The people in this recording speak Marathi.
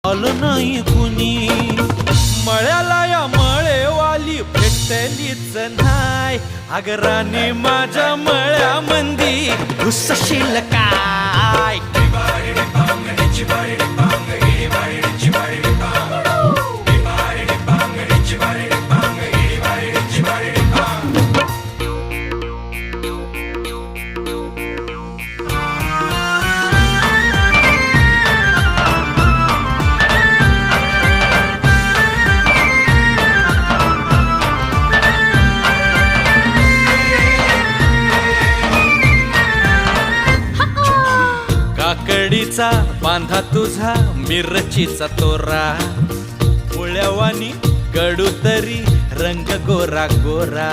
आलं नाही कुणी. मळ्याला या मळेवाली भेटलीच नाय. अगं राणी माझ्या मळ्यामंदी घुसशील काय. काकडीचा बांधा तुझा मिरचीचा तोरा. मुळ्यावानी कडू तरी रंग गोरा गोरा.